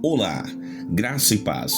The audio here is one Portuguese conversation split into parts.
Olá, graça e paz.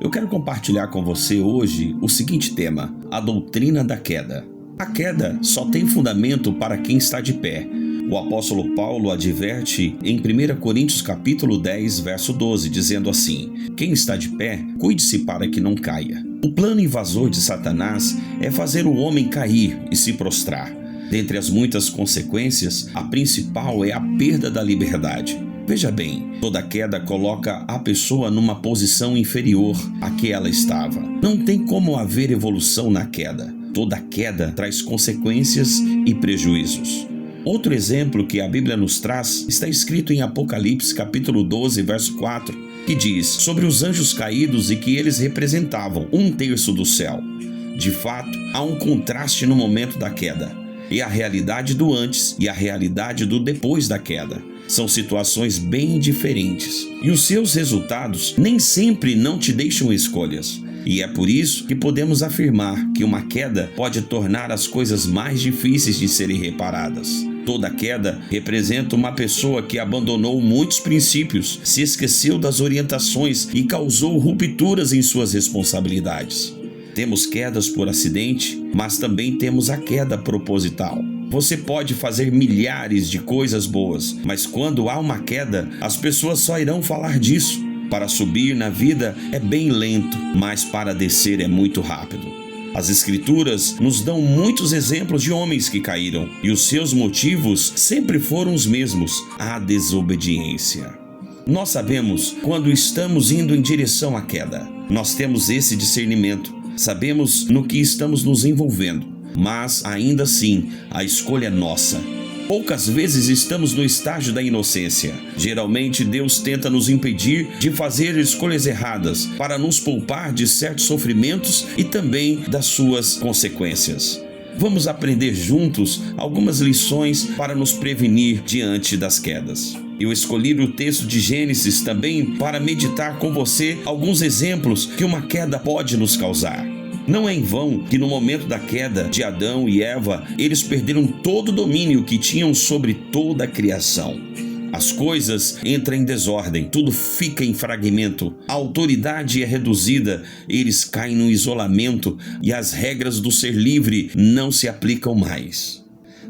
Eu quero compartilhar com você hoje o seguinte tema: a doutrina da queda. A queda só tem fundamento para quem está de pé. O apóstolo Paulo adverte em 1 Coríntios capítulo 10, verso 12, dizendo assim: quem está de pé, cuide-se para que não caia. O plano invasor de Satanás é fazer o homem cair e se prostrar. Dentre as muitas consequências, a principal é a perda da liberdade. Veja bem, toda queda coloca a pessoa numa posição inferior à que ela estava. Não tem como haver evolução na queda. Toda queda traz consequências e prejuízos. Outro exemplo que a Bíblia nos traz está escrito em Apocalipse capítulo 12, verso 4, que diz sobre os anjos caídos e que eles representavam 1/3 do céu. De fato, há um contraste no momento da queda. E a realidade do antes e a realidade do depois da queda. São situações bem diferentes. E os seus resultados nem sempre não te deixam escolhas. E é por isso que podemos afirmar que uma queda pode tornar as coisas mais difíceis de serem reparadas. Toda queda representa uma pessoa que abandonou muitos princípios, se esqueceu das orientações e causou rupturas em suas responsabilidades. Temos quedas por acidente, mas também temos a queda proposital. Você pode fazer milhares de coisas boas, mas quando há uma queda, as pessoas só irão falar disso. Para subir na vida é bem lento, mas para descer é muito rápido. As Escrituras nos dão muitos exemplos de homens que caíram, e os seus motivos sempre foram os mesmos: a desobediência. Nós sabemos quando estamos indo em direção à queda. Nós temos esse discernimento. Sabemos no que estamos nos envolvendo, mas ainda assim a escolha é nossa. Poucas vezes estamos no estágio da inocência. Geralmente Deus tenta nos impedir de fazer escolhas erradas para nos poupar de certos sofrimentos e também das suas consequências. Vamos aprender juntos algumas lições para nos prevenir diante das quedas. Eu escolhi o texto de Gênesis também para meditar com você alguns exemplos que uma queda pode nos causar. Não é em vão que no momento da queda de Adão e Eva, eles perderam todo o domínio que tinham sobre toda a criação. As coisas entram em desordem, tudo fica em fragmento, a autoridade é reduzida, eles caem no isolamento e as regras do ser livre não se aplicam mais.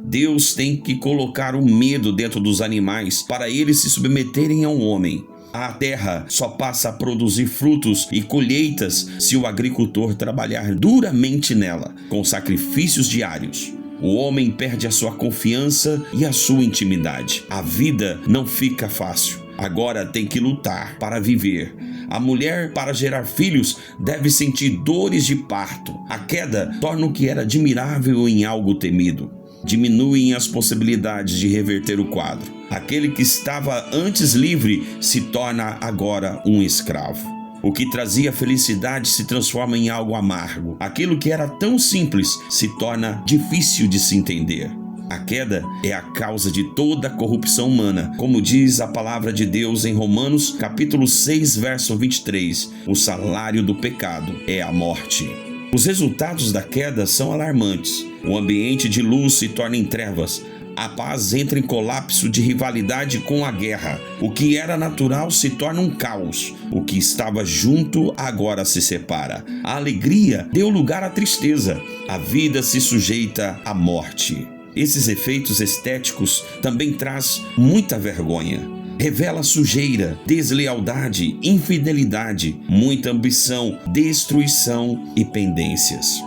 Deus tem que colocar o medo dentro dos animais para eles se submeterem ao homem. A terra só passa a produzir frutos e colheitas se o agricultor trabalhar duramente nela, com sacrifícios diários. O homem perde a sua confiança e a sua intimidade. A vida não fica fácil. Agora tem que lutar para viver. A mulher, para gerar filhos, deve sentir dores de parto. A queda torna o que era admirável em algo temido. Diminuem as possibilidades de reverter o quadro. Aquele que estava antes livre se torna agora um escravo. O que trazia felicidade se transforma em algo amargo. Aquilo que era tão simples se torna difícil de se entender. A queda é a causa de toda a corrupção humana, como diz a palavra de Deus em Romanos capítulo 6, verso 23. O salário do pecado é a morte. Os resultados da queda são alarmantes. O ambiente de luz se torna em trevas. A paz entra em colapso de rivalidade com a guerra. O que era natural se torna um caos. O que estava junto agora se separa. A alegria deu lugar à tristeza. A vida se sujeita à morte. Esses efeitos estéticos também traz muita vergonha. Revela sujeira, deslealdade, infidelidade, muita ambição, destruição e pendências.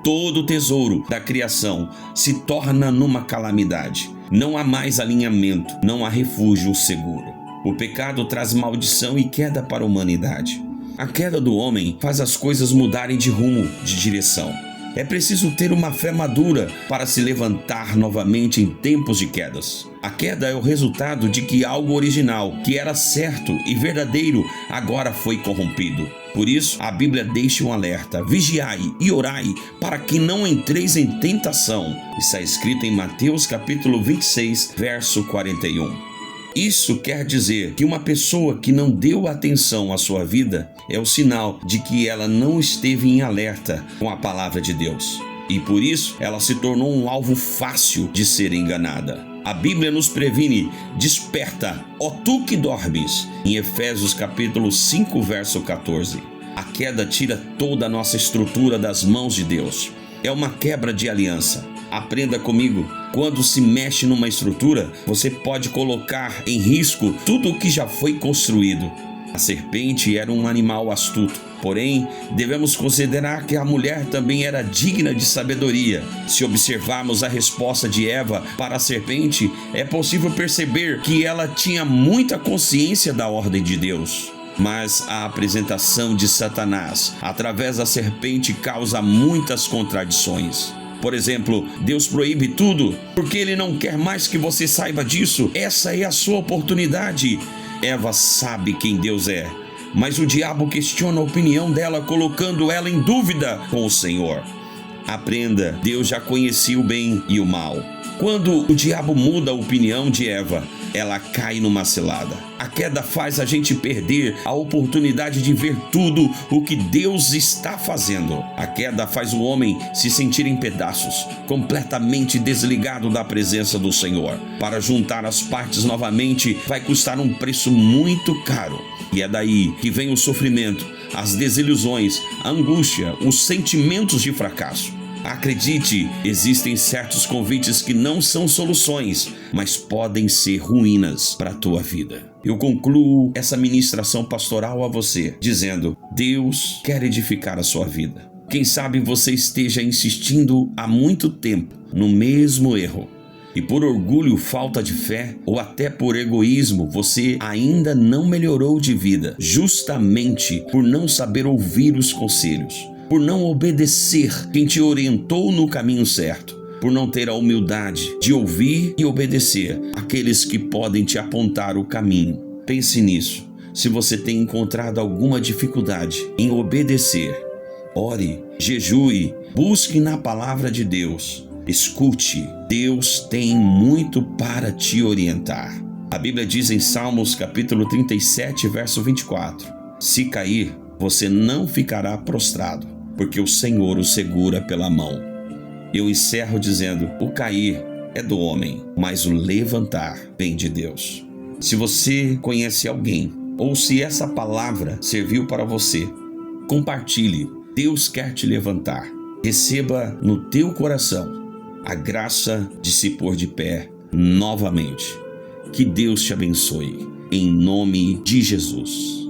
Todo o tesouro da criação se torna numa calamidade. Não há mais alinhamento, não há refúgio seguro. O pecado traz maldição e queda para a humanidade. A queda do homem faz as coisas mudarem de rumo, de direção. É preciso ter uma fé madura para se levantar novamente em tempos de quedas. A queda é o resultado de que algo original, que era certo e verdadeiro, agora foi corrompido. Por isso, a Bíblia deixa um alerta: vigiai e orai para que não entreis em tentação. Está escrito em Mateus capítulo 26, verso 41. Isso quer dizer que uma pessoa que não deu atenção à sua vida é o sinal de que ela não esteve em alerta com a palavra de Deus. E por isso ela se tornou um alvo fácil de ser enganada. A Bíblia nos previne: desperta, ó tu que dormes, em Efésios capítulo 5, verso 14. A queda tira toda a nossa estrutura das mãos de Deus. É uma quebra de aliança. Aprenda comigo, quando se mexe numa estrutura, você pode colocar em risco tudo o que já foi construído. A serpente era um animal astuto, porém, devemos considerar que a mulher também era digna de sabedoria. Se observarmos a resposta de Eva para a serpente, é possível perceber que ela tinha muita consciência da ordem de Deus. Mas a apresentação de Satanás através da serpente causa muitas contradições. Por exemplo, Deus proíbe tudo porque Ele não quer mais que você saiba disso. Essa é a sua oportunidade. Eva sabe quem Deus é, mas o diabo questiona a opinião dela, colocando ela em dúvida com o Senhor. Aprenda, Deus já conhecia o bem e o mal. Quando o diabo muda a opinião de Eva, ela cai numa cilada. A queda faz a gente perder a oportunidade de ver tudo o que Deus está fazendo. A queda faz o homem se sentir em pedaços, completamente desligado da presença do Senhor. Para juntar as partes novamente vai custar um preço muito caro. E é daí que vem o sofrimento, as desilusões, a angústia, os sentimentos de fracasso. Acredite, existem certos convites que não são soluções, mas podem ser ruínas para a tua vida. Eu concluo essa ministração pastoral a você, dizendo: Deus quer edificar a sua vida. Quem sabe você esteja insistindo há muito tempo no mesmo erro, e por orgulho, falta de fé, ou até por egoísmo, você ainda não melhorou de vida, justamente por não saber ouvir os conselhos, por não obedecer quem te orientou no caminho certo, por não ter a humildade de ouvir e obedecer aqueles que podem te apontar o caminho. Pense nisso. Se você tem encontrado alguma dificuldade em obedecer, ore, jejue, busque na palavra de Deus. Escute, Deus tem muito para te orientar. A Bíblia diz em Salmos capítulo 37, verso 24: se cair, você não ficará prostrado, porque o Senhor o segura pela mão. Eu encerro dizendo: o cair é do homem, mas o levantar vem de Deus. Se você conhece alguém, ou se essa palavra serviu para você, compartilhe. Deus quer te levantar. Receba no teu coração a graça de se pôr de pé novamente. Que Deus te abençoe, em nome de Jesus.